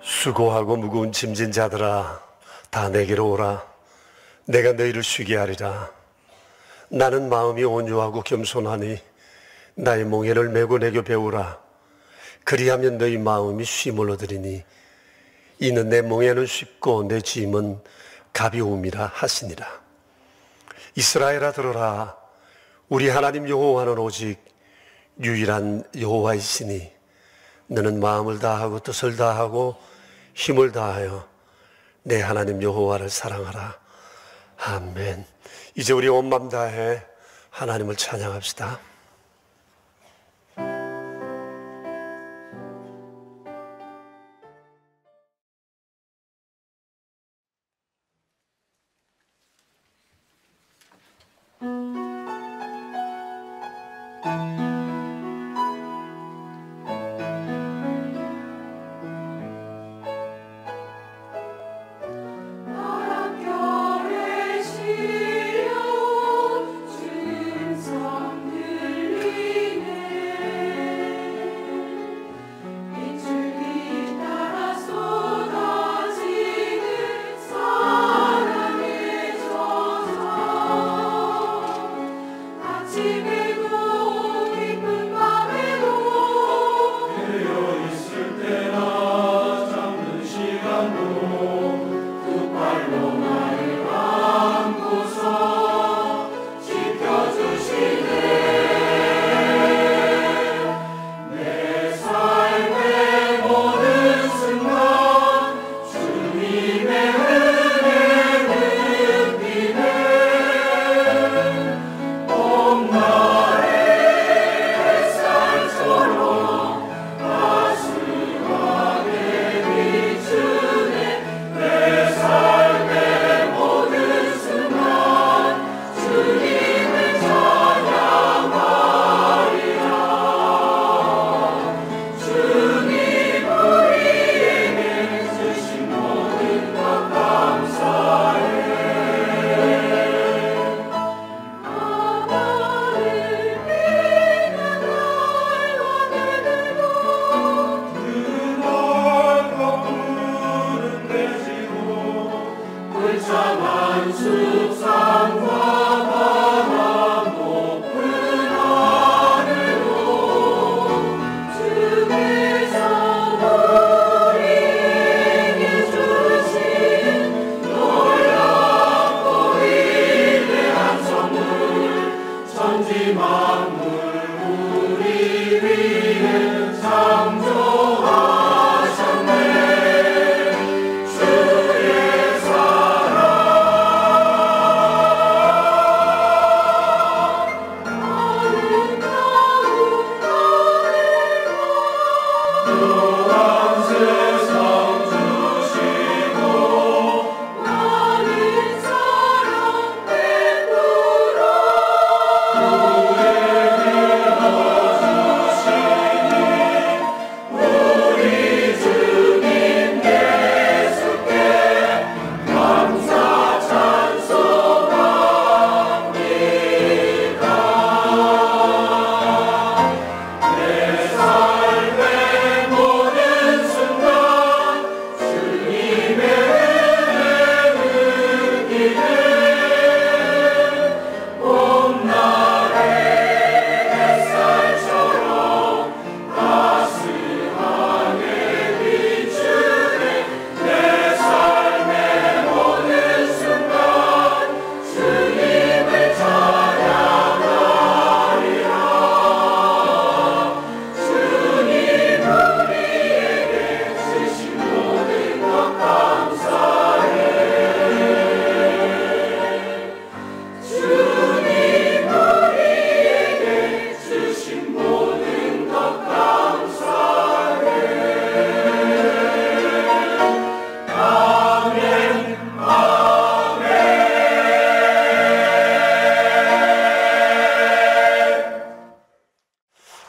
수고하고 무거운 짐진 자들아, 다 내게로 오라. 내가 너희를 쉬게 하리라. 나는 마음이 온유하고 겸손하니 나의 몽에를 메고 내게 배우라. 그리하면 너희 마음이 쉼을 얻으리니 이는 내 몽에는 쉽고 내 짐은 가벼움이라 하시니라. 이스라엘아 들으라. 우리 하나님 여호와는 오직 유일한 여호와이시니 너는 마음을 다하고 뜻을 다하고 힘을 다하여 내 하나님 여호와를 사랑하라. 아멘. 이제 우리 온 마음 다해 하나님을 찬양합시다.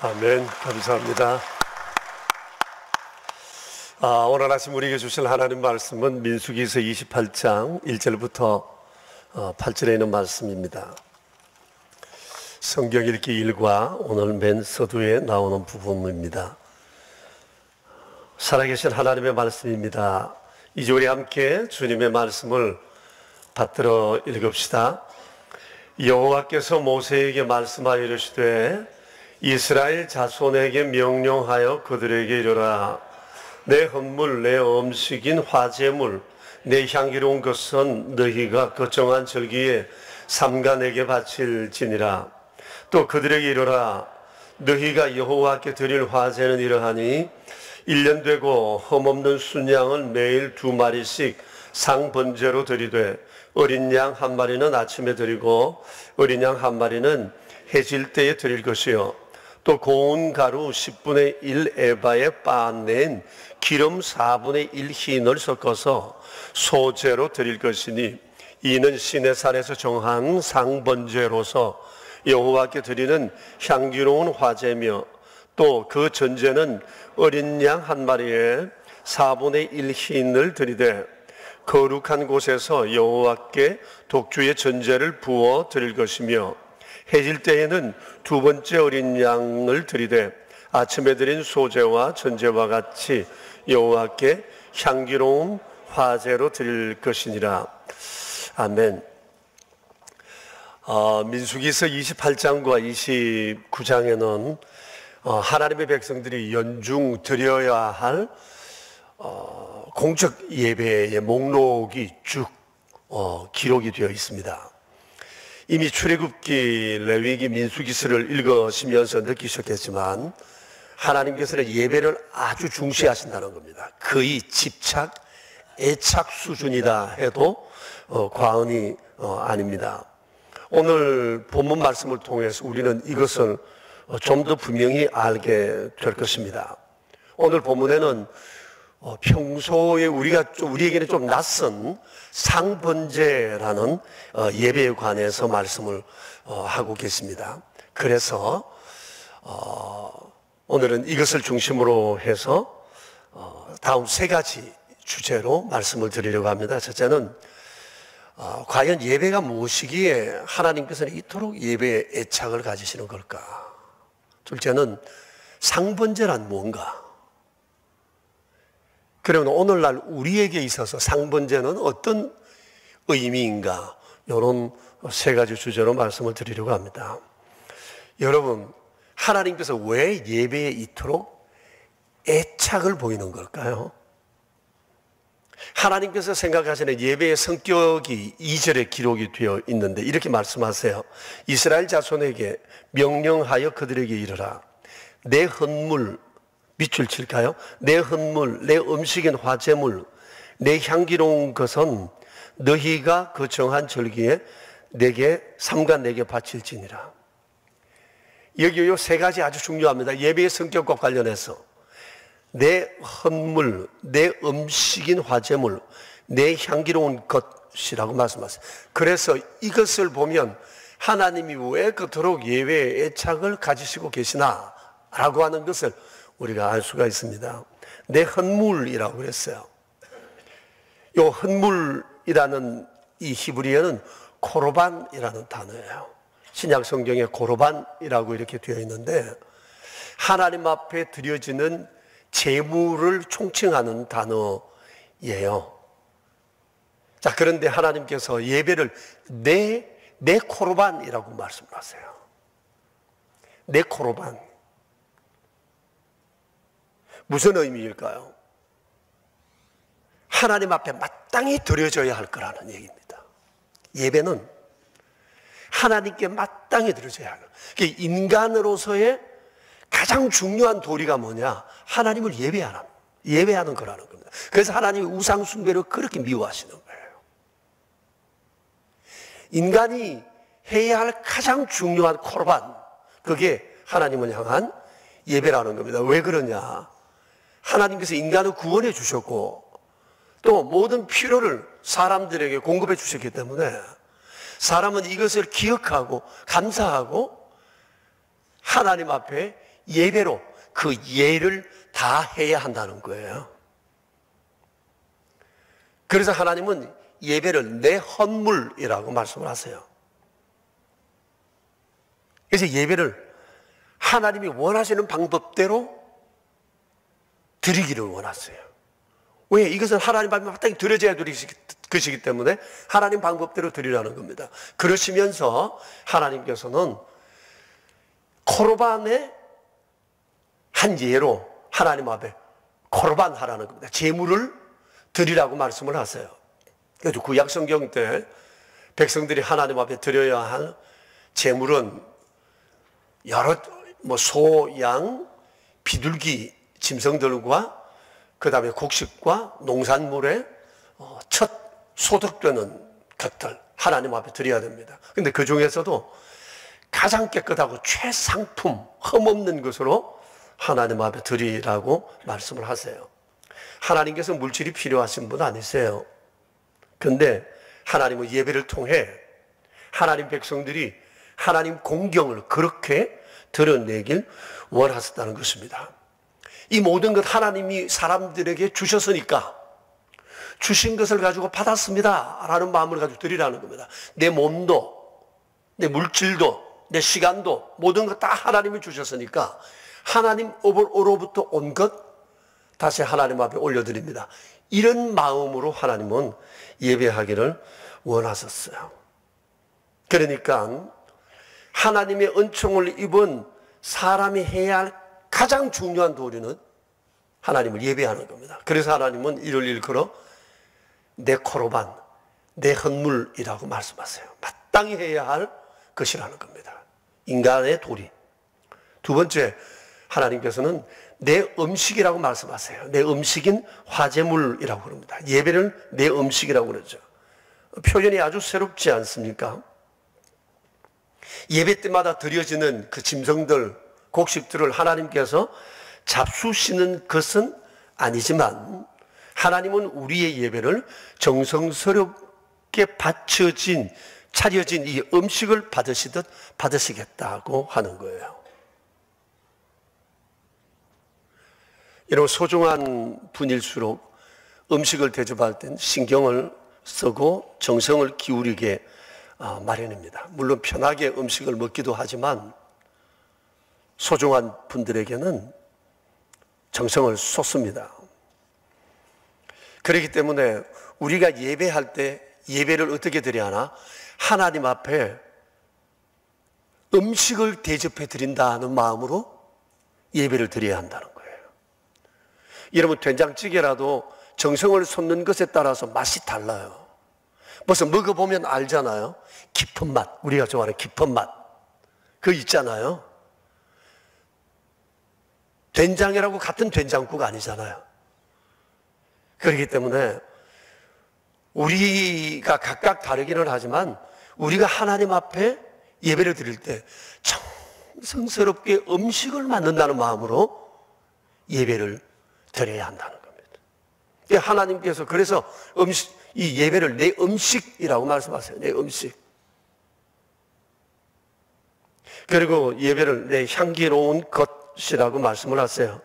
아멘. 감사합니다. 오늘 아침 우리에게 주실 하나님 말씀은 민수기서 28장 1절부터 8절에 있는 말씀입니다. 성경 읽기 1과 오늘 맨 서두에 나오는 부분입니다. 살아계신 하나님의 말씀입니다. 이제 우리 함께 주님의 말씀을 받들어 읽읍시다. 여호와께서 모세에게 말씀하여 이르시되 이스라엘 자손에게 명령하여 그들에게 이르라. 내 헌물 내 음식인 화제물 내 향기로운 것은 너희가 거정한 절기에 삼가 내게 바칠지니라. 또 그들에게 이르라. 너희가 여호와께 드릴 화제는 이러하니 1년 되고 흠없는 순양은 매일 2마리씩 상번제로 드리되 어린 양 1마리는 아침에 드리고 어린 양 1마리는 해질 때에 드릴 것이요. 또 고운 가루 10분의 1 에바에 빻아낸 기름 4분의 1 흰을 섞어서 소제로 드릴 것이니 이는 시내산에서 정한 상번제로서 여호와께 드리는 향기로운 화제며 또 그 전제는 어린 양 1마리에 4분의 1 흰을 드리되 거룩한 곳에서 여호와께 독주의 전제를 부어 드릴 것이며 해질 때에는 2번째 어린 양을 드리되 아침에 드린 소제와 전제와 같이 여호와께 향기로운 화제로 드릴 것이니라. 아멘. 민수기서 28장과 29장에는 하나님의 백성들이 연중 드려야 할 공적 예배의 목록이 쭉 기록이 되어 있습니다. 이미 출애굽기, 레위기, 민수기서를 읽으시면서 느끼셨겠지만 하나님께서는 예배를 아주 중시하신다는 겁니다. 거의 집착, 애착 수준이다 해도 과언이 아닙니다. 오늘 본문 말씀을 통해서 우리는 이것을 좀 더 분명히 알게 될 것입니다. 오늘 본문에는 평소에 우리에게는 좀 낯선 상번제라는 예배에 관해서 말씀을 하고 계십니다. 그래서 오늘은 이것을 중심으로 해서 다음 3가지 주제로 말씀을 드리려고 합니다. 첫째는 과연 예배가 무엇이기에 하나님께서는 이토록 예배에 애착을 가지시는 걸까? 둘째는 상번제란 뭔가? 그러면 오늘날 우리에게 있어서 상번제는 어떤 의미인가? 이런 3가지 주제로 말씀을 드리려고 합니다. 여러분, 하나님께서 왜 예배에 이토록 애착을 보이는 걸까요? 하나님께서 생각하시는 예배의 성격이 2절에 기록이 되어 있는데 이렇게 말씀하세요. 이스라엘 자손에게 명령하여 그들에게 이르라. 내 헌물, 밑줄 칠까요? 내 헌물, 내 음식인 화제물, 내 향기로운 것은 너희가 그 정한 절기에 내게 삼가 내게 바칠지니라. 여기 요 3가지 아주 중요합니다. 예배의 성격과 관련해서 내 헌물, 내 음식인 화제물, 내 향기로운 것이라고 말씀하세요. 그래서 이것을 보면 하나님이 왜 그토록 예배에 애착을 가지시고 계시나 라고 하는 것을 우리가 알 수가 있습니다. 내 헌물이라고 그랬어요. 이 헌물이라는 이 히브리어는 코르반이라는 단어예요. 신약 성경에 코르반이라고 이렇게 되어 있는데 하나님 앞에 드려지는 제물을 총칭하는 단어예요. 자, 그런데 하나님께서 예배를 내 코르반이라고 말씀하세요. 내 코르반. 무슨 의미일까요? 하나님 앞에 마땅히 드려져야 할 거라는 얘기입니다. 예배는 하나님께 마땅히 드려져야 하는. 인간으로서의 가장 중요한 도리가 뭐냐? 하나님을 예배하는 거라는 겁니다. 그래서 하나님이 우상 숭배를 그렇게 미워하시는 거예요. 인간이 해야 할 가장 중요한 코르반, 그게 하나님을 향한 예배라는 겁니다. 왜 그러냐? 하나님께서 인간을 구원해 주셨고 또 모든 필요를 사람들에게 공급해 주셨기 때문에 사람은 이것을 기억하고 감사하고 하나님 앞에 예배로 그 예를 다 해야 한다는 거예요. 그래서 하나님은 예배를 내 헌물이라고 말씀을 하세요. 그래서 예배를 하나님이 원하시는 방법대로 드리기를 원하세요. 왜? 이것은 하나님 앞에 마땅히 드려져야 될 것이기 때문에 하나님 방법대로 드리라는 겁니다. 그러시면서 하나님께서는 코르반의 한 예로 하나님 앞에 코르반 하라는 겁니다. 제물을 드리라고 말씀을 하세요. 그래서 구약 성경 때 백성들이 하나님 앞에 드려야 할 제물은 여러 소, 양, 비둘기, 짐승들과 그 다음에 곡식과 농산물의 첫 소득되는 것들 하나님 앞에 드려야 됩니다. 근데 그 중에서도 가장 깨끗하고 최상품, 흠없는 것으로 하나님 앞에 드리라고 말씀을 하세요. 하나님께서 물질이 필요하신 분 아니세요. 근데 하나님은 예배를 통해 하나님 백성들이 하나님 공경을 그렇게 드러내길 원하셨다는 것입니다. 이 모든 것 하나님이 사람들에게 주셨으니까 주신 것을 가지고 받았습니다 라는 마음을 가지고 드리라는 겁니다. 내 몸도, 내 물질도, 내 시간도 모든 것 다 하나님이 주셨으니까 하나님으로부터 온 것 다시 하나님 앞에 올려드립니다. 이런 마음으로 하나님은 예배하기를 원하셨어요. 그러니까 하나님의 은총을 입은 사람이 해야 할 가장 중요한 도리는 하나님을 예배하는 겁니다. 그래서 하나님은 이를 일컬어 내 코르반, 내 헌물이라고 말씀하세요. 마땅히 해야 할 것이라는 겁니다. 인간의 도리. 두 번째, 하나님께서는 내 음식이라고 말씀하세요. 내 음식인 화제물이라고 그럽니다. 예배를 내 음식이라고 그러죠. 표현이 아주 새롭지 않습니까? 예배 때마다 드려지는 그 짐승들, 곡식들을 하나님께서 잡수시는 것은 아니지만 하나님은 우리의 예배를 정성스럽게 차려진 이 음식을 받으시듯 받으시겠다고 하는 거예요. 여러분, 소중한 분일수록 음식을 대접할 땐 신경을 쓰고 정성을 기울이게 마련입니다. 물론 편하게 음식을 먹기도 하지만 소중한 분들에게는 정성을 쏟습니다. 그렇기 때문에 우리가 예배할 때 예배를 어떻게 드려야 하나? 하나님 앞에 음식을 대접해 드린다는 마음으로 예배를 드려야 한다는 거예요. 여러분, 된장찌개라도 정성을 쏟는 것에 따라서 맛이 달라요. 벌써 먹어보면 알잖아요. 깊은 맛, 우리가 좋아하는 깊은 맛 그거 있잖아요. 된장이라고 같은 된장국 아니잖아요. 그렇기 때문에 우리가 각각 다르기는 하지만 우리가 하나님 앞에 예배를 드릴 때 정성스럽게 음식을 만든다는 마음으로 예배를 드려야 한다는 겁니다. 하나님께서 그래서 이 예배를 내 음식이라고 말씀하세요. 내 음식. 그리고 예배를 내 향기로운 것이라고 말씀을 하세요.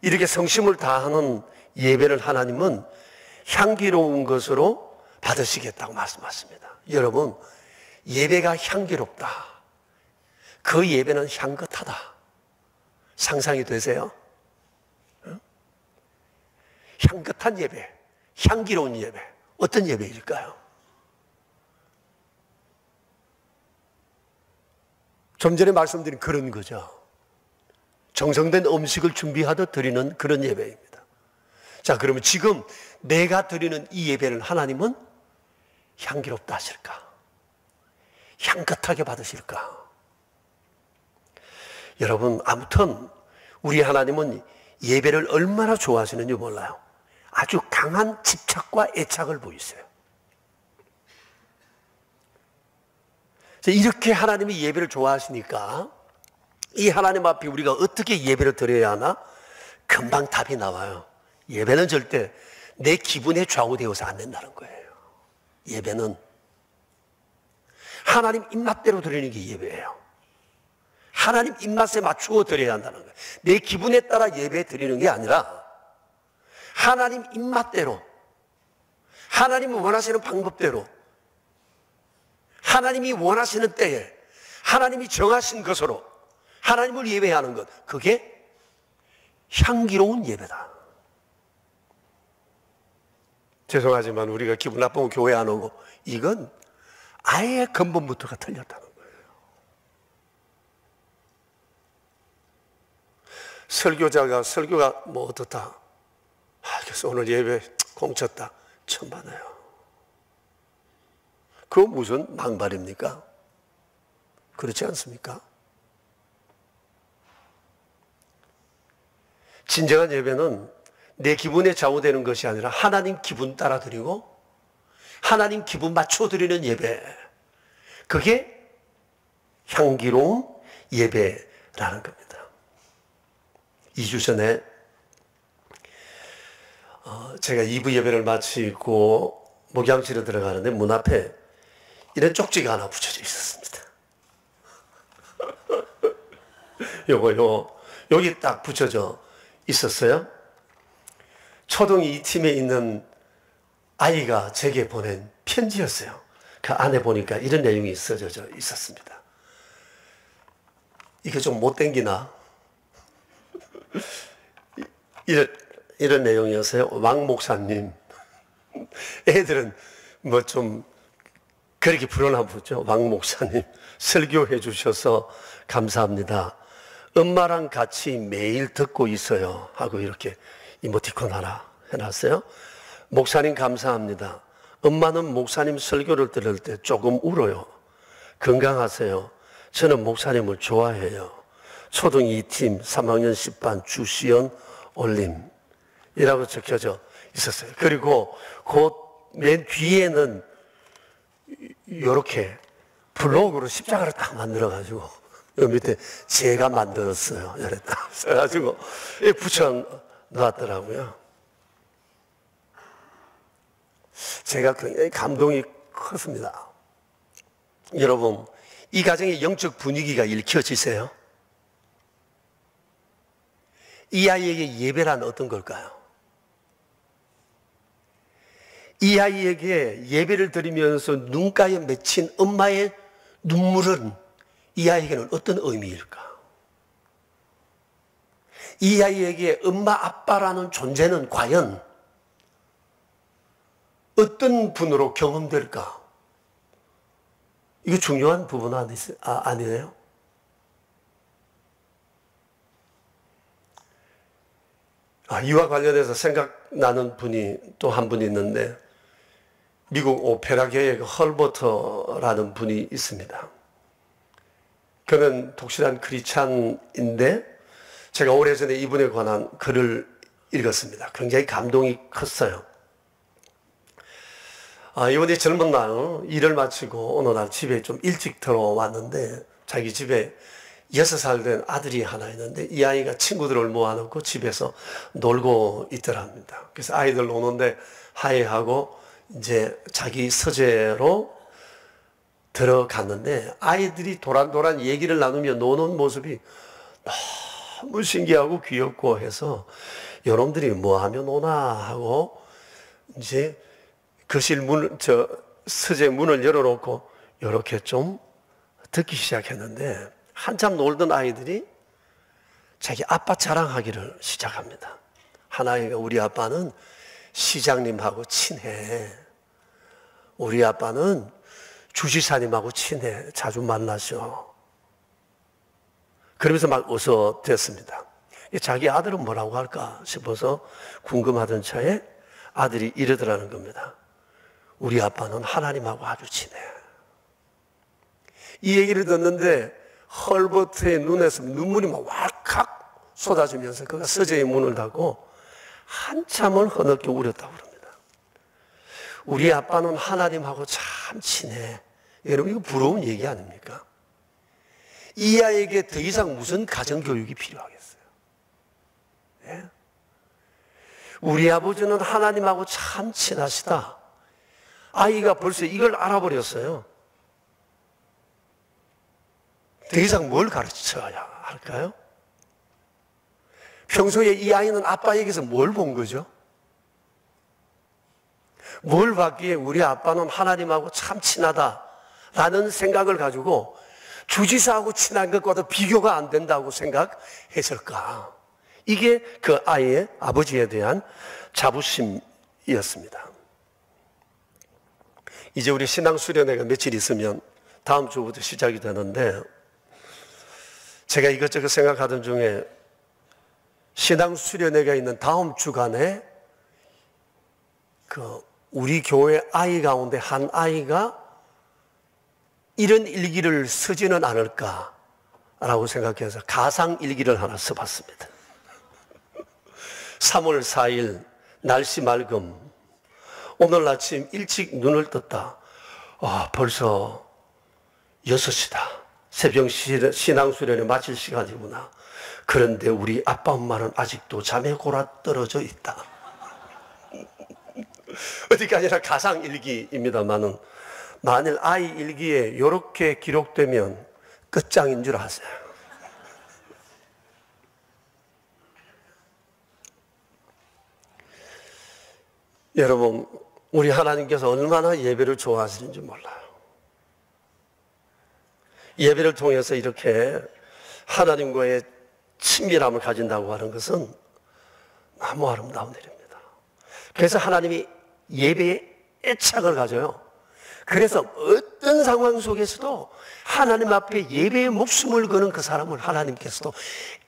이렇게 성심을 다하는 예배를 하나님은 향기로운 것으로 받으시겠다고 말씀하십니다. 여러분, 예배가 향기롭다. 그 예배는 향긋하다. 상상이 되세요? 향긋한 예배, 향기로운 예배, 어떤 예배일까요? 좀 전에 말씀드린 그런 거죠. 정성된 음식을 준비하듯 드리는 그런 예배입니다. 자, 그러면 지금 내가 드리는 이 예배를 하나님은 향기롭다 하실까? 향긋하게 받으실까? 여러분, 아무튼 우리 하나님은 예배를 얼마나 좋아하시는지 몰라요. 아주 강한 집착과 애착을 보이세요. 이렇게 하나님이 예배를 좋아하시니까 이 하나님 앞에 우리가 어떻게 예배를 드려야 하나? 금방 답이 나와요. 예배는 절대 내 기분에 좌우되어서 안 된다는 거예요. 예배는 하나님 입맛대로 드리는 게 예배예요. 하나님 입맛에 맞추어 드려야 한다는 거예요. 내 기분에 따라 예배 드리는 게 아니라 하나님 입맛대로, 하나님이 원하시는 방법대로, 하나님이 원하시는 때에 하나님이 정하신 것으로 하나님을 예배하는 것, 그게 향기로운 예배다. 죄송하지만 우리가 기분 나쁘면 교회 안 오고, 이건 아예 근본부터가 틀렸다는 거예요. 설교가 뭐 어떻다, 그래서 오늘 예배 공쳤다, 처음 받아요. 그거 무슨 망발입니까? 그렇지 않습니까? 진정한 예배는 내 기분에 좌우되는 것이 아니라 하나님 기분 따라 드리고 하나님 기분 맞춰 드리는 예배, 그게 향기로운 예배라는 겁니다. 2주 전에 제가 2부 예배를 마치고 목양실에 들어가는데 문 앞에 이런 쪽지가 하나 붙여져 있었습니다. 여기 딱 붙여져 있었어요. 초등 2팀에 있는 아이가 제게 보낸 편지였어요. 그 안에 보니까 이런 내용이 써져 있었습니다. 이게 좀 못 땡기나? 이런 내용이었어요. 왕 목사님, 애들은 뭐 좀 그렇게 불어나 보죠. 왕 목사님, 설교해 주셔서 감사합니다. 엄마랑 같이 매일 듣고 있어요. 하고 이렇게 이모티콘 하나 해놨어요. 목사님 감사합니다. 엄마는 목사님 설교를 들을 때 조금 울어요. 건강하세요. 저는 목사님을 좋아해요. 초등 2팀 3학년 10반 주시연 올림 이라고 적혀져 있었어요. 그리고 그 맨 뒤에는 이렇게 블록으로 십자가를 딱 만들어가지고 여기 밑에 제가 만들었어요. 이렇게 딱 써가지고 붙여 놨더라고요. 제가 굉장히 감동이 컸습니다. 여러분, 이 가정의 영적 분위기가 읽혀지세요? 이 아이에게 예배란 어떤 걸까요? 이 아이에게 예배를 드리면서 눈가에 맺힌 엄마의 눈물은 이 아이에게는 어떤 의미일까? 이 아이에게 엄마, 아빠라는 존재는 과연 어떤 분으로 경험될까? 이거 중요한 부분 아니에요? 이와 관련해서 생각나는 분이 또 한 분 있는데, 미국 오페라계의 헐버터라는 분이 있습니다. 그는 독실한 크리스찬인데 제가 오래전에 이분에 관한 글을 읽었습니다. 굉장히 감동이 컸어요. 이분이 젊은 날 일을 마치고 어느 날 집에 좀 일찍 들어왔는데 자기 집에 6살 된 아들이 하나 있는데 이 아이가 친구들을 모아놓고 집에서 놀고 있더랍니다. 그래서 아이들 노는데 하이하고 이제 자기 서재로 들어갔는데 아이들이 도란도란 얘기를 나누며 노는 모습이 너무 신기하고 귀엽고 해서 여러분들이 뭐 하며 노나 하고 이제 거실 서재 문을 열어놓고 이렇게 좀 듣기 시작했는데 한참 놀던 아이들이 자기 아빠 자랑하기를 시작합니다. 하나이가 우리 아빠는 시장님하고 친해. 우리 아빠는 주지사님하고 친해. 자주 만나죠. 그러면서 막 웃어댔습니다. 자기 아들은 뭐라고 할까 싶어서 궁금하던 차에 아들이 이러더라는 겁니다. 우리 아빠는 하나님하고 아주 친해. 이 얘기를 듣는데 헐버트의 눈에서 눈물이 막 왈칵 쏟아지면서 그가 서재의 문을 닫고 한참을 흐느껴 울었다고 합니다. 우리 아빠는 하나님하고 참 친해. 여러분, 이거 부러운 얘기 아닙니까? 이 아이에게 더 이상 무슨 가정교육이 필요하겠어요? 네? 우리 아버지는 하나님하고 참 친하시다. 아이가 벌써 이걸 알아버렸어요. 더 이상 뭘 가르쳐야 할까요? 평소에 이 아이는 아빠에게서 뭘 본 거죠? 뭘 봤기에 우리 아빠는 하나님하고 참 친하다라는 생각을 가지고 주지사하고 친한 것과도 비교가 안 된다고 생각했을까? 이게 그 아이의 아버지에 대한 자부심이었습니다. 이제 우리 신앙 수련회가 며칠 있으면 다음 주부터 시작이 되는데, 제가 이것저것 생각하던 중에 신앙 수련회가 있는 다음 주간에 우리 교회 아이 가운데 한 아이가 이런 일기를 쓰지는 않을까라고 생각해서 가상 일기를 하나 써봤습니다. 3월 4일 날씨 맑음. 오늘 아침 일찍 눈을 떴다. 벌써 6시다. 새벽 신앙수련회 마칠 시간이구나. 그런데 우리 아빠 엄마는 아직도 잠에 골아 떨어져 있다. 어디까지나 가상일기입니다만은, 만일 아이 일기에 이렇게 기록되면 끝장인 줄 아세요. 여러분, 우리 하나님께서 얼마나 예배를 좋아하시는지 몰라요. 예배를 통해서 이렇게 하나님과의 친밀함을 가진다고 하는 것은 너무 아름다운 일입니다. 그래서 하나님이 예배에 애착을 가져요. 그래서 어떤 상황 속에서도 하나님 앞에 예배에 목숨을 거는 그 사람을 하나님께서도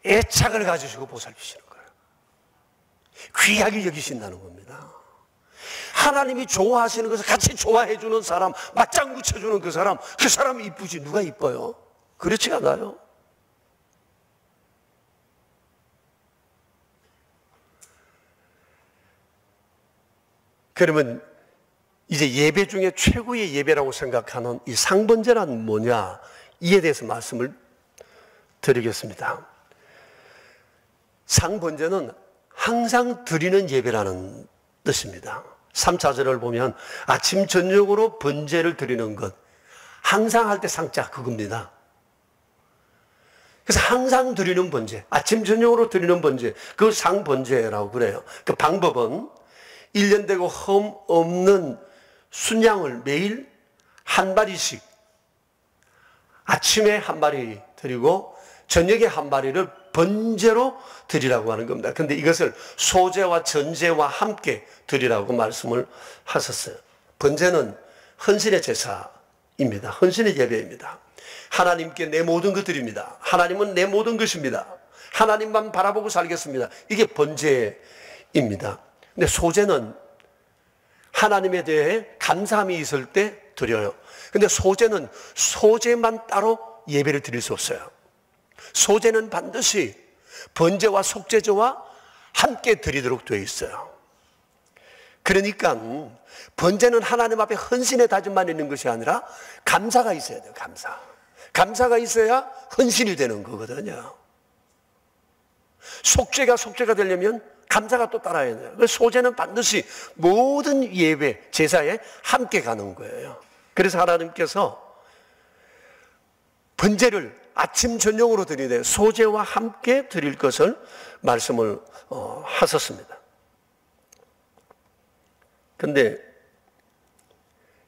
애착을 가지시고 보살피시는 거예요. 귀하게 여기신다는 겁니다. 하나님이 좋아하시는 것을 같이 좋아해 주는 사람, 맞장구 쳐주는 그 사람 이쁘지 누가 이뻐요? 그렇지 않아요? 그러면 이제 예배 중에 최고의 예배라고 생각하는 이 상번제란 뭐냐, 이에 대해서 말씀을 드리겠습니다. 상번제는 항상 드리는 예배라는 뜻입니다. 3차절을 보면 아침 저녁으로 번제를 드리는 것, 항상 할 때 상자 그겁니다. 그래서 항상 드리는 번제, 아침 저녁으로 드리는 번제, 그 상번제라고 그래요. 그 방법은 1년 되고 흠 없는 순양을 매일 한 마리씩, 아침에 한 마리 드리고 저녁에 한 마리를 번제로 드리라고 하는 겁니다. 그런데 이것을 소제와 전제와 함께 드리라고 말씀을 하셨어요. 번제는 헌신의 제사입니다. 헌신의 예배입니다. 하나님께 내 모든 것 드립니다. 하나님은 내 모든 것입니다. 하나님만 바라보고 살겠습니다. 이게 번제입니다. 근데 소제는 하나님에 대해 감사함이 있을 때 드려요. 근데 소제는 소제만 따로 예배를 드릴 수 없어요. 소제는 반드시 번제와 속죄제와 함께 드리도록 되어 있어요. 그러니까 번제는 하나님 앞에 헌신의 다짐만 있는 것이 아니라 감사가 있어야 돼요. 감사가 있어야 헌신이 되는 거거든요. 속죄가 되려면 감사가 또 따라야 돼요. 소제는 반드시 모든 예배, 제사에 함께 가는 거예요. 그래서 하나님께서 번제를 아침 저녁으로 드리되 소제와 함께 드릴 것을 말씀을 하셨습니다. 그런데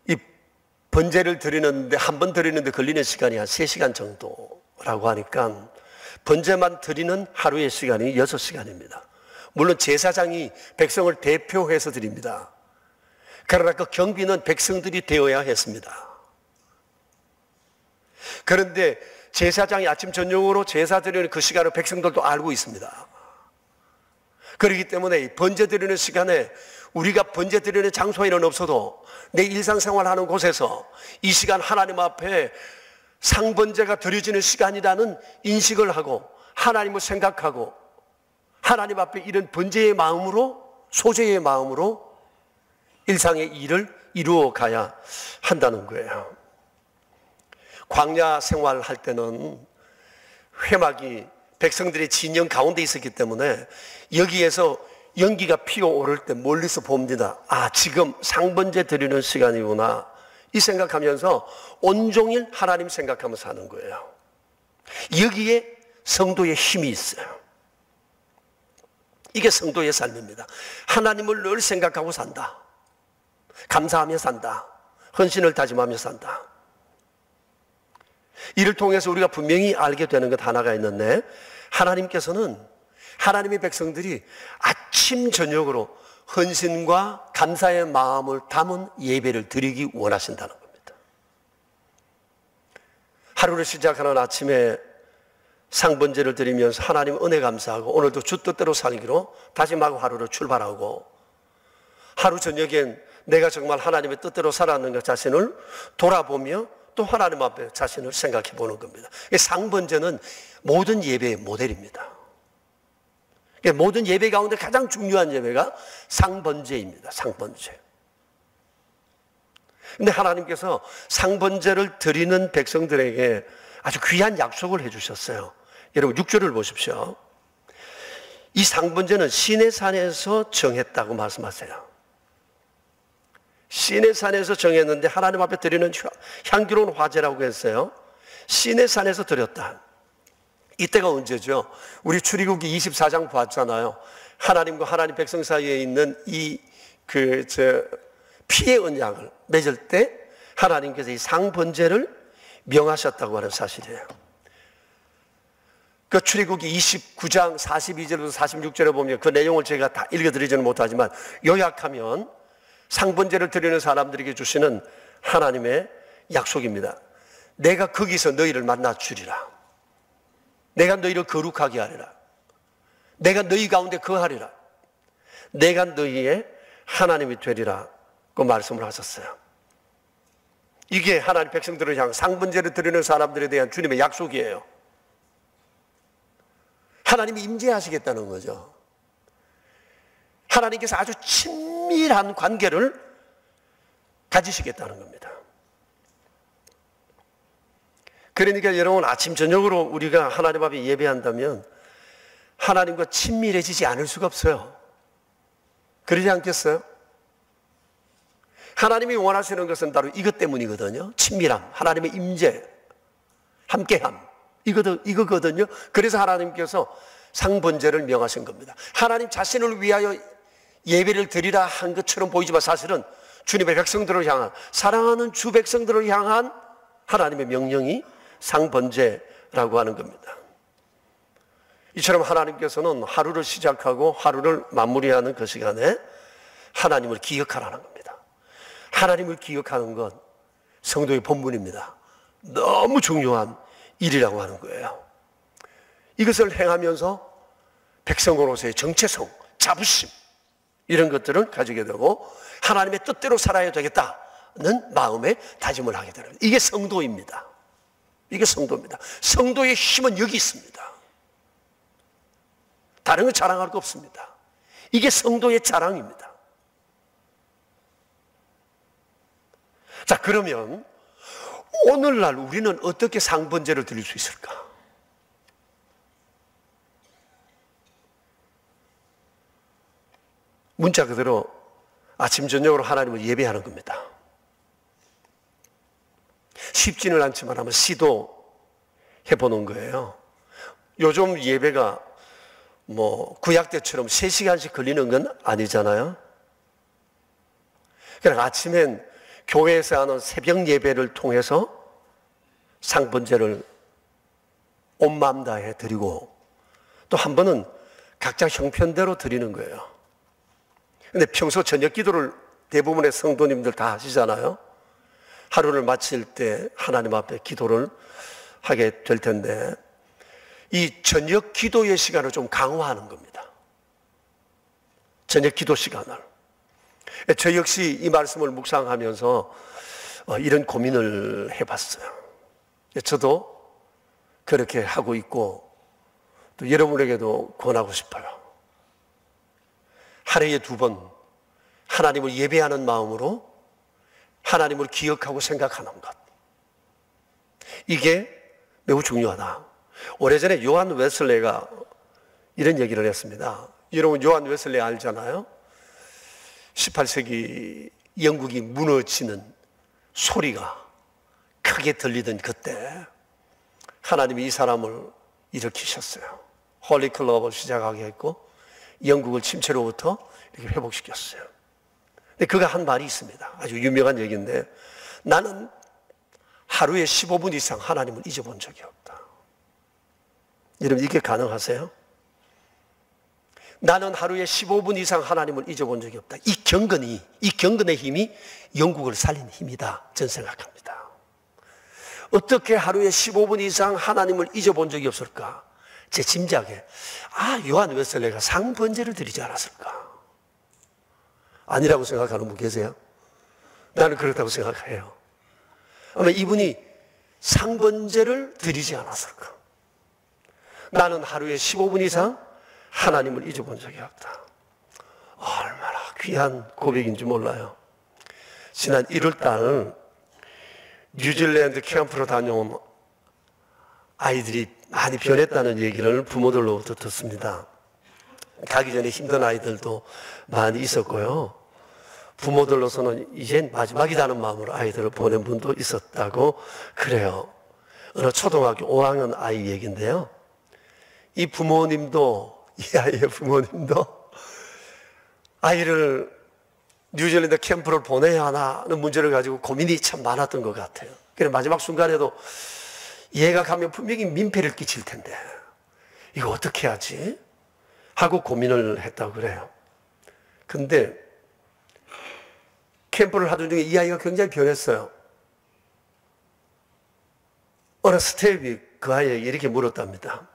이 번제를 드리는데, 한 번 드리는데 걸리는 시간이 한 3시간 정도라고 하니까 번제만 드리는 하루의 시간이 6시간입니다. 물론 제사장이 백성을 대표해서 드립니다. 그러나 그 경비는 백성들이 되어야 했습니다. 그런데 제사장이 아침 저녁으로 제사 드리는 그 시간을 백성들도 알고 있습니다. 그렇기 때문에 번제 드리는 시간에 우리가 번제 드리는 장소에는 없어도 내 일상생활하는 곳에서 이 시간 하나님 앞에 상번제가 드려지는 시간이라는 인식을 하고 하나님을 생각하고 하나님 앞에 이런 번제의 마음으로, 소제의 마음으로 일상의 일을 이루어 가야 한다는 거예요. 광야 생활할 때는 회막이 백성들의 진영 가운데 있었기 때문에 여기에서 연기가 피어오를 때 멀리서 봅니다. 지금 상번제 드리는 시간이구나, 이 생각하면서 온종일 하나님 생각하면서 사는 거예요. 여기에 성도의 힘이 있어요. 이게 성도의 삶입니다. 하나님을 늘 생각하고 산다. 감사하며 산다. 헌신을 다짐하며 산다. 이를 통해서 우리가 분명히 알게 되는 것 하나가 있는데, 하나님께서는 하나님의 백성들이 아침 저녁으로 헌신과 감사의 마음을 담은 예배를 드리기 원하신다는 겁니다. 하루를 시작하는 아침에 상번제를 드리면서 하나님 은혜 감사하고 오늘도 주 뜻대로 살기로 다짐하고 하루를 출발하고, 하루 저녁엔 내가 정말 하나님의 뜻대로 살았는 것 자신을 돌아보며 또 하나님 앞에 자신을 생각해 보는 겁니다. 상번제는 모든 예배의 모델입니다. 모든 예배 가운데 가장 중요한 예배가 상번제입니다. 상번제. 근데 하나님께서 상번제를 드리는 백성들에게 아주 귀한 약속을 해주셨어요. 여러분 6절을 보십시오. 이 상번제는 시내산에서 정했다고 말씀하세요. 시내산에서 정했는데 하나님 앞에 드리는 향기로운 화제라고 했어요. 시내산에서 드렸다. 이때가 언제죠? 우리 출애굽기 24장 봤잖아요. 하나님과 하나님 백성 사이에 있는 피의 언약을 맺을 때 하나님께서 이 상번제를 명하셨다고 하는 사실이에요. 그 출애굽기 29장 42절부터 46절에 보면 그 내용을 제가 다 읽어드리지는 못하지만 요약하면 상번제를 드리는 사람들에게 주시는 하나님의 약속입니다. 내가 거기서 너희를 만나 주리라. 내가 너희를 거룩하게 하리라. 내가 너희 가운데 거하리라. 내가 너희의 하나님이 되리라. 그 말씀을 하셨어요. 이게 하나님 백성들을 향한 상번제를 드리는 사람들에 대한 주님의 약속이에요. 하나님이 임재하시겠다는 거죠. 하나님께서 아주 친밀한 관계를 가지시겠다는 겁니다. 그러니까 여러분 아침 저녁으로 우리가 하나님 앞에 예배한다면 하나님과 친밀해지지 않을 수가 없어요. 그러지 않겠어요? 하나님이 원하시는 것은 바로 이것 때문이거든요. 친밀함, 하나님의 임재, 함께함, 이거거든요. 그래서 하나님께서 상번제를 명하신 겁니다. 하나님 자신을 위하여 예배를 드리라 한 것처럼 보이지만 사실은 주님의 백성들을 향한, 사랑하는 주 백성들을 향한 하나님의 명령이 상번제라고 하는 겁니다. 이처럼 하나님께서는 하루를 시작하고 하루를 마무리하는 그 시간에 하나님을 기억하라는 겁니다. 하나님을 기억하는 것, 성도의 본분입니다. 너무 중요한 일이라고 하는 거예요. 이것을 행하면서 백성으로서의 정체성, 자부심, 이런 것들을 가지게 되고 하나님의 뜻대로 살아야 되겠다는 마음의 다짐을 하게 되는, 이게 성도입니다. 이게 성도입니다. 성도의 힘은 여기 있습니다. 다른 건 자랑할 거 없습니다. 이게 성도의 자랑입니다. 자, 그러면 오늘날 우리는 어떻게 상번제를 드릴 수 있을까? 문자 그대로 아침 저녁으로 하나님을 예배하는 겁니다. 쉽지는 않지만 한번 시도해보는 거예요. 요즘 예배가 구약 때처럼 3시간씩 걸리는 건 아니잖아요. 그러니까 아침엔 교회에서 하는 새벽 예배를 통해서 상번제를 온 마음 다해 드리고, 또 한 번은 각자 형편대로 드리는 거예요. 근데 평소 저녁 기도를 대부분의 성도님들 다 하시잖아요. 하루를 마칠 때 하나님 앞에 기도를 하게 될 텐데, 이 저녁 기도의 시간을 좀 강화하는 겁니다. 저녁 기도 시간을. 저 역시 이 말씀을 묵상하면서 이런 고민을 해봤어요. 저도 그렇게 하고 있고 또 여러분에게도 권하고 싶어요. 하루에 2번 하나님을 예배하는 마음으로 하나님을 기억하고 생각하는 것, 이게 매우 중요하다. 오래전에 요한 웨슬레가 이런 얘기를 했습니다. 여러분 요한 웨슬레 알잖아요. 18세기 영국이 무너지는 소리가 크게 들리던 그때 하나님이 이 사람을 일으키셨어요. 홀리 클럽을 시작하게 했고 영국을 침체로부터 이렇게 회복시켰어요. 근데 그가 한 말이 있습니다. 아주 유명한 얘기인데, 나는 하루에 15분 이상 하나님을 잊어본 적이 없다. 여러분 이게 가능하세요? 나는 하루에 15분 이상 하나님을 잊어본 적이 없다. 이 경건의 힘이 영국을 살린 힘이다. 저는 생각합니다. 어떻게 하루에 15분 이상 하나님을 잊어본 적이 없을까? 제 짐작에 요한 웨슬레가 상번제를 드리지 않았을까? 아니라고 생각하는 분 계세요? 나는 그렇다고 생각해요. 아마 이분이 상번제를 드리지 않았을까? 나는 하루에 15분 이상 하나님을 잊어본 적이 없다. 얼마나 귀한 고백인지 몰라요. 지난 1월달 뉴질랜드 캠프로 다녀온 아이들이 많이 변했다는 얘기를 부모들로부터 듣습니다. 가기 전에 힘든 아이들도 많이 있었고요. 부모들로서는 이젠 마지막이라는 마음으로 아이들을 보낸 분도 있었다고 그래요. 어느 초등학교 5학년 아이 얘기인데요. 이 아이의 부모님도 아이를 뉴질랜드 캠프를 보내야 하는 문제를 가지고 고민이 참 많았던 것 같아요. 그래서 마지막 순간에도 얘가 가면 분명히 민폐를 끼칠 텐데 이거 어떻게 하지? 하고 고민을 했다고 그래요. 근데 캠프를 하던 중에 이 아이가 굉장히 변했어요. 어느 스텝이 그 아이에게 이렇게 물었답니다.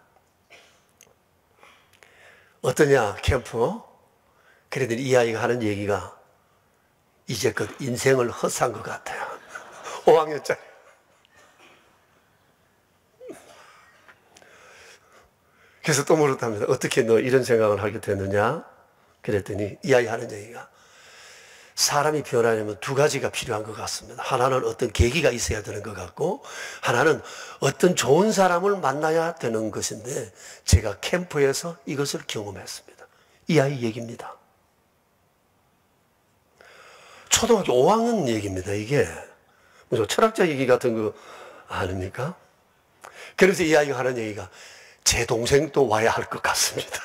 어떠냐 캠프? 그랬더니 이 아이가 하는 얘기가 이제껏 인생을 헛산 것 같아요. 5학년짜리. 그래서 또 물었답니다. 어떻게 너 이런 생각을 하게 됐느냐? 그랬더니 이 아이 하는 얘기가 사람이 변하려면 두 가지가 필요한 것 같습니다. 하나는 어떤 계기가 있어야 되는 것 같고 하나는 어떤 좋은 사람을 만나야 되는 것인데 제가 캠프에서 이것을 경험했습니다. 이 아이 얘기입니다. 초등학교 5학년 얘기입니다. 이게 철학자 얘기 같은 거 아닙니까? 그래서 이 아이가 하는 얘기가 제 동생도 와야 할 것 같습니다.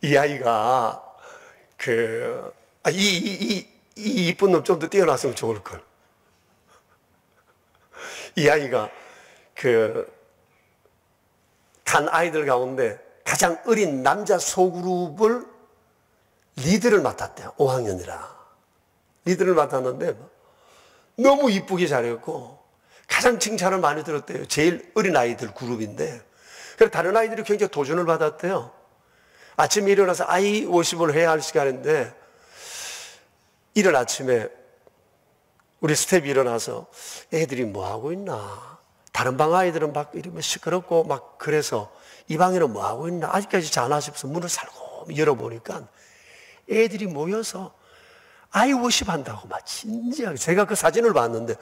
이 아이가 이 이쁜 놈 좀 더 뛰어났으면 좋을 걸. 이 아이가 간 아이들 가운데 가장 어린 남자 소그룹을 리드를 맡았대요. 5학년이라. 리드를 맡았는데 너무 이쁘게 잘했고 가장 칭찬을 많이 들었대요. 제일 어린 아이들 그룹인데. 그래서 다른 아이들이 굉장히 도전을 받았대요. 아침에 일어나서 아이 워십을 해야 할 시간인데 이른 아침에 우리 스텝이 일어나서 애들이 뭐 하고 있나? 다른 방 아이들은 막 이러면 시끄럽고 막 그래서 이 방에는 뭐 하고 있나? 아직까지 자나 싶어서 문을 살고 열어보니까 애들이 모여서 아이 워십 한다고 막 진지하게. 제가 그 사진을 봤는데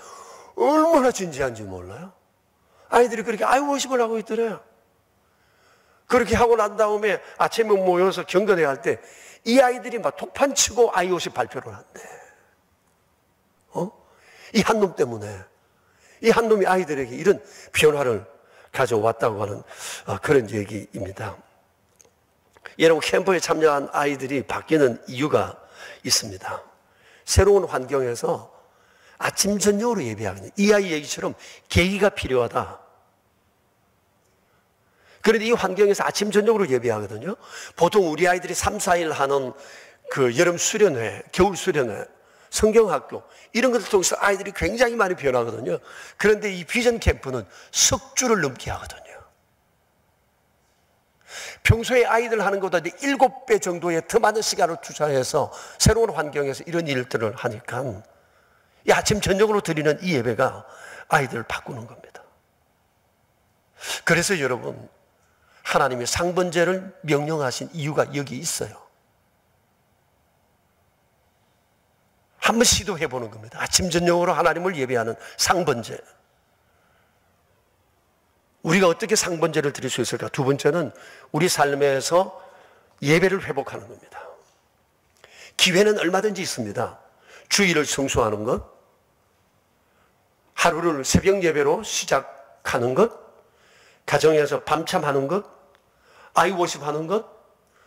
얼마나 진지한지 몰라요. 아이들이 그렇게 아이 워십을 하고 있더래요. 그렇게 하고 난 다음에 아침에 모여서 경건회의 할 때 이 아이들이 막 톡판 치고 아이 워십 발표를 한대. 이 한 놈 때문에. 이 한 놈이 아이들에게 이런 변화를 가져왔다고 하는 그런 얘기입니다. 여러분, 캠프에 참여한 아이들이 바뀌는 이유가 있습니다. 새로운 환경에서 아침 저녁으로 예배하거든요. 이 아이 얘기처럼 계기가 필요하다. 그런데 이 환경에서 아침 저녁으로 예배하거든요. 보통 우리 아이들이 3, 4일 하는 그 여름 수련회, 겨울 수련회, 성경학교 이런 것을 통해서 아이들이 굉장히 많이 변하거든요. 그런데 이 비전 캠프는 석 주를 넘게 하거든요. 평소에 아이들 하는 것보다 7배 정도의 더 많은 시간을 투자해서 새로운 환경에서 이런 일들을 하니까 이 아침 저녁으로 드리는 이 예배가 아이들을 바꾸는 겁니다. 그래서 여러분, 하나님이 상번제를 명령하신 이유가 여기 있어요. 한번 시도해 보는 겁니다. 아침 저녁으로 하나님을 예배하는 상번제. 우리가 어떻게 상번제를 드릴 수 있을까? 두 번째는 우리 삶에서 예배를 회복하는 겁니다. 기회는 얼마든지 있습니다. 주일을 성수하는 것, 하루를 새벽 예배로 시작하는 것, 가정에서 밤참하는 것, 아이 워십하는 것,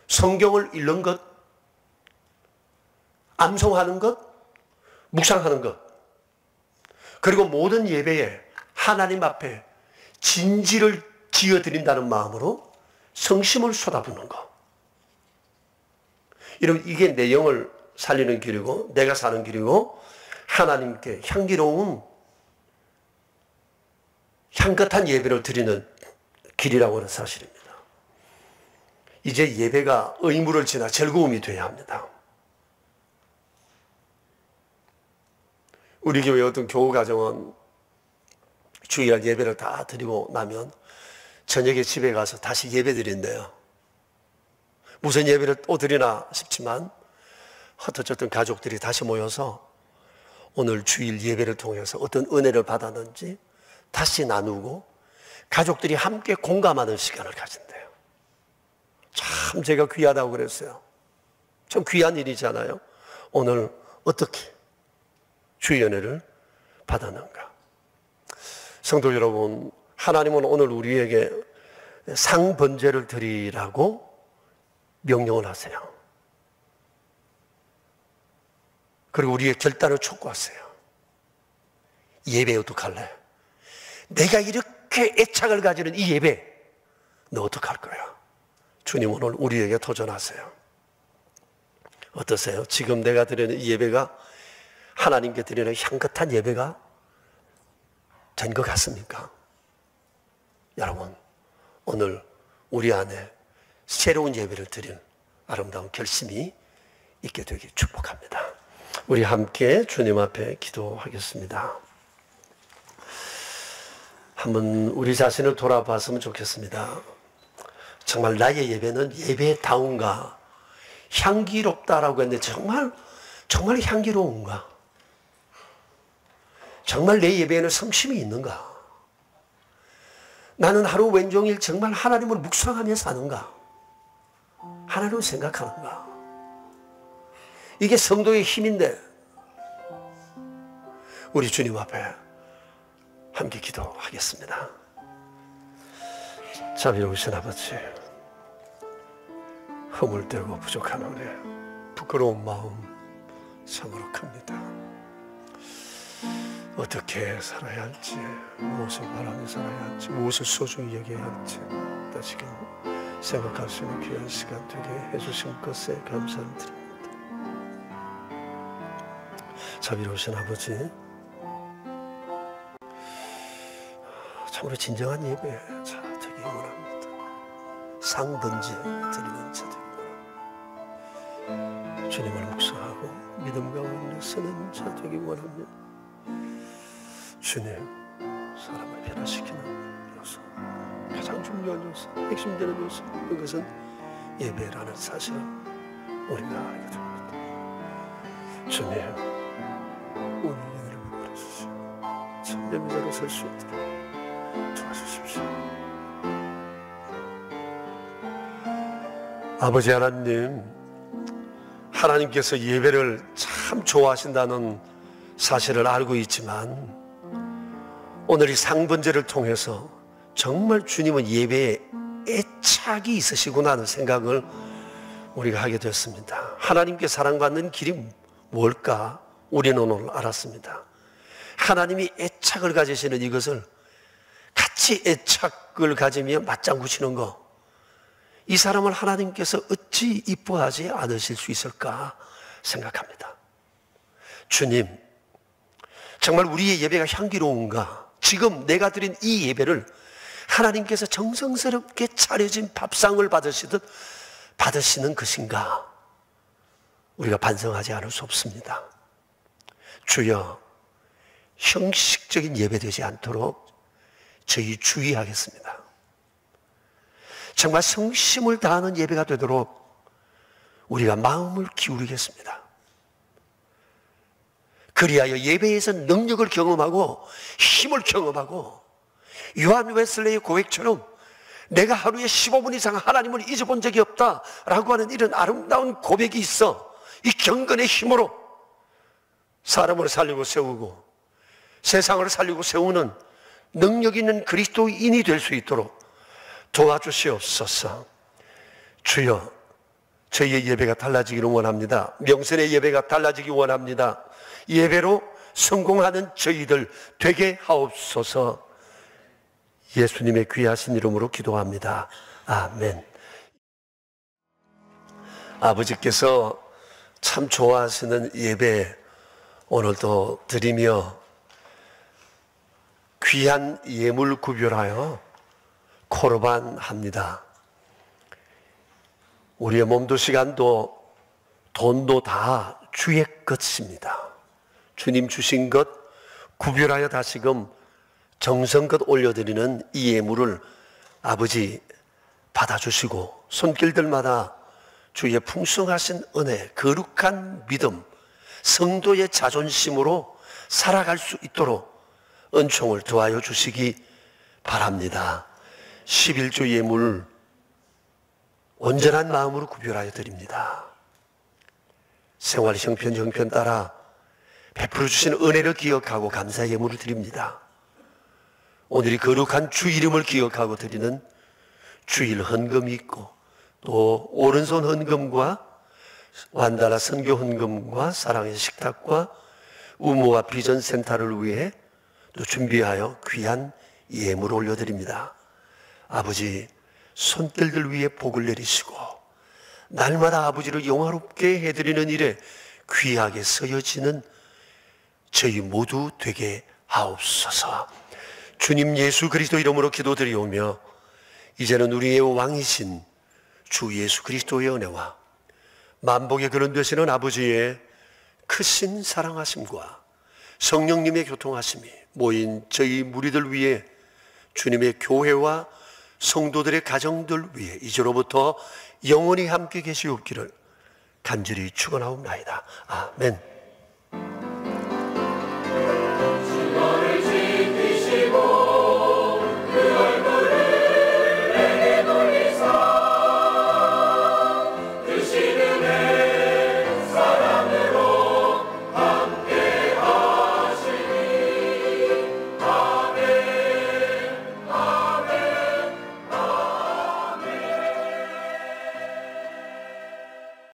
성경을 읽는 것, 암송하는 것, 묵상하는 것, 그리고 모든 예배에 하나님 앞에 진지를 지어드린다는 마음으로 성심을 쏟아붓는 거. 여러분, 이게 내 영을 살리는 길이고 내가 사는 길이고 하나님께 향기로운 향긋한 예배를 드리는 길이라고 하는 사실입니다. 이제 예배가 의무를 지나 즐거움이 되어야 합니다. 우리 교회 어떤 교우 가정은 주일날 예배를 다 드리고 나면 저녁에 집에 가서 다시 예배 드린대요. 무슨 예배를 또 드리나 싶지만 어쨌든 가족들이 다시 모여서 오늘 주일 예배를 통해서 어떤 은혜를 받았는지 다시 나누고 가족들이 함께 공감하는 시간을 가진대요. 참 제가 귀하다고 그랬어요. 참 귀한 일이잖아요. 오늘 어떻게 주의 은혜를 받았는가. 성도 여러분, 하나님은 오늘 우리에게 상번제를 드리라고 명령을 하세요. 그리고 우리의 결단을 촉구하세요. 예배 어떡할래? 내가 이렇게 애착을 가지는 이 예배 너 어떡할 거야? 주님 오늘 우리에게 도전하세요. 어떠세요? 지금 내가 드리는 이 예배가 하나님께 드리는 향긋한 예배가 된 것 같습니까? 여러분, 오늘 우리 안에 새로운 예배를 드린 아름다운 결심이 있게 되길 축복합니다. 우리 함께 주님 앞에 기도하겠습니다. 한번 우리 자신을 돌아봤으면 좋겠습니다. 정말 나의 예배는 예배다운가, 향기롭다라고 했는데 정말 향기로운가? 정말 내 예배에는 성심이 있는가? 나는 하루 왼종일 정말 하나님을 묵상하며 사는가? 하나님을 생각하는가? 이게 성도의 힘인데 우리 주님 앞에 함께 기도하겠습니다. 자비로우신 아버지, 허물되고 부족한 은혜, 부끄러운 마음 참으로 큽니다. 어떻게 살아야 할지, 무엇을 바라며 살아야 할지, 무엇을 소중히 여겨야 할지 다시금 생각할 수 있는 귀한 시간 되게 해주신 것에 감사를 드립니다. 자비로우신 아버지, 참으로 진정한 예배 되기 원합니다. 상번제 드리는 자 되기 원합니다. 주님을 묵상하고 믿음 가운데 서는 자 되기 원합니다. 주님, 사람을 변화시키는 요소, 가장 중요한 요소, 핵심되는 요소, 그것은 예배라는 사실을 우리가 알게 됩니다. 주님, 오늘 예배를 베풀어주시고 참 예배자로 설 수 있도록 도와주십시오. 아버지 하나님, 하나님께서 예배를 참 좋아하신다는 사실을 알고 있지만 오늘 이 상번제를 통해서 정말 주님은 예배에 애착이 있으시구나 하는 생각을 우리가 하게 되었습니다. 하나님께 사랑받는 길이 뭘까? 우리는 오늘 알았습니다. 하나님이 애착을 가지시는 이것을 같이 애착을 가지며 맞장구 치는 거, 이 사람을 하나님께서 어찌 이뻐하지 않으실 수 있을까 생각합니다. 주님, 정말 우리의 예배가 향기로운가? 지금 내가 드린 이 예배를 하나님께서 정성스럽게 차려진 밥상을 받으시듯 받으시는 것인가? 우리가 반성하지 않을 수 없습니다. 주여, 형식적인 예배되지 않도록 저희 주의하겠습니다. 정말 성심을 다하는 예배가 되도록 우리가 마음을 기울이겠습니다. 그리하여 예배에서 능력을 경험하고 힘을 경험하고 요한 웨슬레이의 고백처럼 내가 하루에 15분 이상 하나님을 잊어본 적이 없다라고 하는 이런 아름다운 고백이 있어 이 경건의 힘으로 사람을 살리고 세우고 세상을 살리고 세우는 능력 있는 그리스도인이 될 수 있도록 도와주시옵소서. 주여, 저희의 예배가 달라지기를 원합니다. 명선의 예배가 달라지기 원합니다. 예배로 성공하는 저희들 되게 하옵소서. 예수님의 귀하신 이름으로 기도합니다. 아멘. 아버지께서 참 좋아하시는 예배 오늘도 드리며 귀한 예물 구별하여 코르반 합니다. 우리의 몸도 시간도 돈도 다 주의 것입니다. 주님 주신 것 구별하여 다시금 정성껏 올려드리는 이 예물을 아버지 받아주시고 손길들마다 주의 풍성하신 은혜, 거룩한 믿음, 성도의 자존심으로 살아갈 수 있도록 은총을 더하여 주시기 바랍니다. 11조 예물 온전한 마음으로 구별하여 드립니다. 생활 형편 따라 베풀어 주신 은혜를 기억하고 감사 예물을 드립니다. 오늘이 거룩한 주 이름을 기억하고 드리는 주일 헌금이 있고 또 오른손 헌금과 완달라 선교 헌금과 사랑의 식탁과 우모와 비전 센터를 위해 또 준비하여 귀한 예물을 올려드립니다. 아버지 손길들 위에 복을 내리시고 날마다 아버지를 영화롭게 해드리는 일에 귀하게 쓰여지는 저희 모두 되게 하옵소서. 주님 예수 그리스도 이름으로 기도드리오며 이제는 우리의 왕이신 주 예수 그리스도의 은혜와 만복의 근원 되시는 아버지의 크신 사랑하심과 성령님의 교통하심이 모인 저희 무리들 위해 주님의 교회와 성도들의 가정들 위해 이제로부터 영원히 함께 계시옵기를 간절히 축원하옵나이다. 아멘.